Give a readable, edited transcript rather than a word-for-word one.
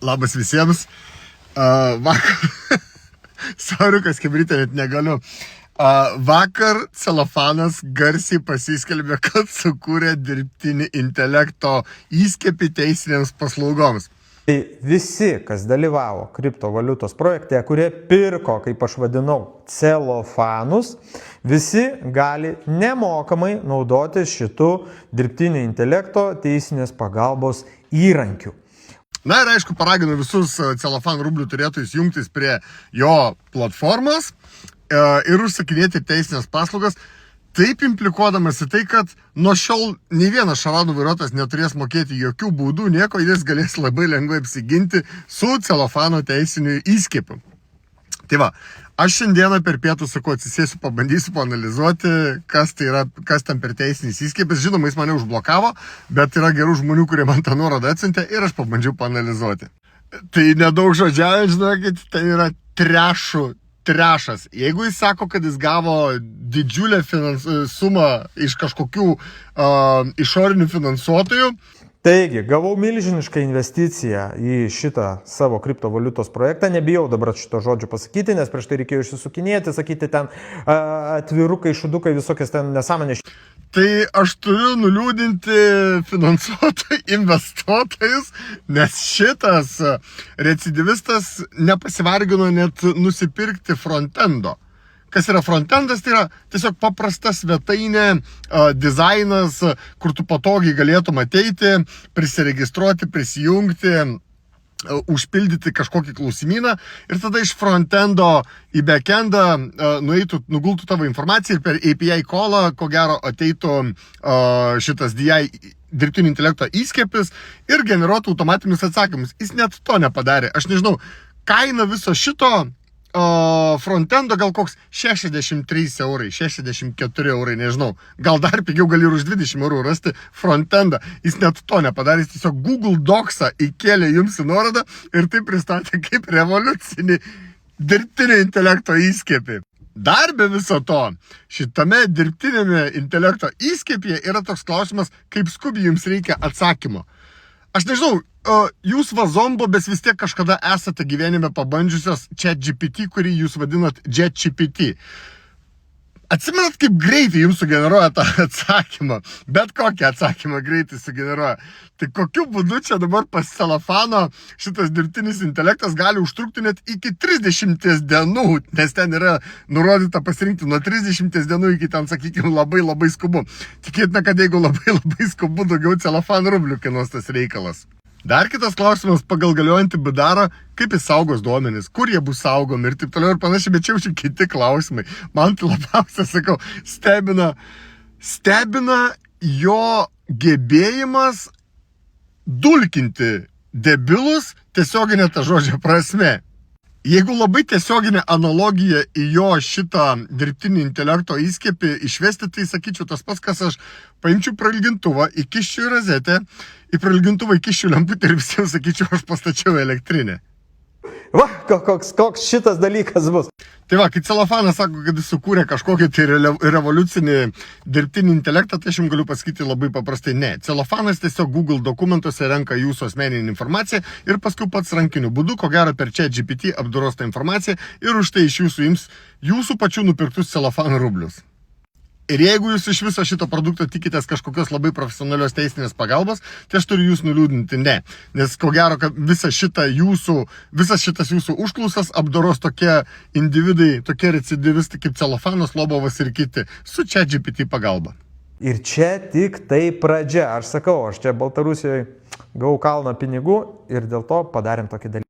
Labas visiems. Vakar, sauriukas kibrytė, net negaliu. Vakar celofanas garsiai pasiskelbė, kad sukūrė dirbtinį intelekto įskiepį teisinėms paslaugoms. Tai visi, kas dalyvavo kriptovaliutos projekte, kurie pirko, kaip aš vadinau, celofanus, visi gali nemokamai naudoti šitų dirbtinio intelekto teisinės pagalbos įrankių. Na ir aišku, paraginu visus celofan rublių turėtojus jungtis prie jo platformos ir užsakinėti teisinės paslaugas, taip implikuodamas į tai, kad nuo šiol nei vienas šaradų vairuotojas neturės mokėti jokių baudų, nieko, jis galės labai lengvai apsiginti su celofano teisiniu įskiepiu. Tai va, aš šiandieną per pietų, sakau, atsisėsiu, pabandysiu paanalizuoti, kas tai yra, kas ten per teisinis įskiepis. Žinoma, jis mane užblokavo, bet yra gerų žmonių, kurie man tą nuorodą atsiuntė ir aš pabandžiau paanalizuoti. Tai nedaug žodžiavę, žinokit, ten yra trešas. Jeigu jis sako, kad jis gavo didžiulę sumą iš kažkokių išorinių finansuotojų. Taigi, gavau milžinišką investiciją į šitą savo kriptovaliutos projektą. Nebijau dabar šito žodžio pasakyti, nes prieš tai reikėjo išsisukinėti, sakyti ten atvirukai, šudukai, visokias ten nesąmonės. Tai aš turiu nuliūdinti finansuotojų investuotojus, nes šitas recidivistas nepasivargino net nusipirkti frontendo. Kas yra frontendas, tai yra tiesiog paprasta svetainė, dizainas, kur tu patogiai galėtum ateiti, prisiregistruoti, prisijungti, užpildyti kažkokį klausimyną ir tada iš frontendo į backendą nugultų tavo informaciją ir per API callą, ko gero, ateitų šitas DI dirbtinio intelekto įskiepis ir generuotų automatinius atsakymus. Jis net to nepadarė. Aš nežinau, kaina viso šito frontendo gal koks 63 eurai, 64 eurai, nežinau. Gal dar pigiau gali ir už 20 eurų rasti frontendą. Jis net to nepadarė, jis tiesiog Google Docsą įkėlė jums į nuorodą ir tai pristatė kaip revoliucinį dirbtinio intelekto įskiepį. Dar be viso to, šitame dirbtinėme intelekto įskiepyje yra toks klausimas, kaip skubiai jums reikia atsakymo. Aš nežinau, jūs vazombo, bet vis tiek kažkada esate gyvenime pabandžiusios ChatGPT, kurį jūs vadinat JetGPT. Atsimenat, kaip greitai jums sugeneruoja tą atsakymą, bet kokį atsakymą greitai sugeneruoja. Tai kokiu būdu čia dabar pas celofano šitas dirbtinis intelektas gali užtrukti net iki 30 dienų, nes ten yra nurodyta pasirinkti nuo 30 dienų iki ten, sakykime, labai skubu. Tikėtina, kad jeigu labai skubu, daugiau celofan rublių kainuos tas reikalas. Dar kitas klausimas pagal galiojantį BDR, kaip jis saugos duomenis, kur jie bus saugomi ir taip toliau ir panašiai, bet čia jau kiti klausimai. Man tai labiausia, sakau, stebina jo gebėjimas dulkinti debilus tiesioginė ta žodžio prasme. Jeigu labai tiesioginė analogija į jo šitą dirbtinį intelekto įskiepį išvesti, tai sakyčiau tas pats, kas aš paimčiau prailgintuvą, įkiščiau į rozetę, į prailgintuvą įkiščiau lemputę ir visiems sakyčiau, aš pastačiau elektrinę. Va, koks šitas dalykas bus. Tai va, kai celofanas sako, kad jis sukūrė kažkokį tai revoliucinį dirbtinį intelektą, tai aš jums galiu pasakyti labai paprastai ne. Celofanas tiesiog Google dokumentuose renka jūsų asmeninį informaciją ir paskui pats rankiniu būdu, ko gero per ChatGPT apdoros tą informaciją ir už tai iš jūsų ims jūsų pačių nupirktus celofano rublius. Ir jeigu jūs iš viso šito produkto tikitės kažkokios labai profesionalios teisinės pagalbos, tai aš turiu jūs nuliūdinti ne. Nes ko gero, kad visas šitas jūsų užklausas apdoros tokie individai, tokie recidivistai kaip celofanas, Lobovas ir kiti su ChatGPT pagalba. Ir čia tik tai pradžia. Aš sakau, aš čia Baltarusijoje gavau kalną pinigų ir dėl to padarėm tokį dalyką.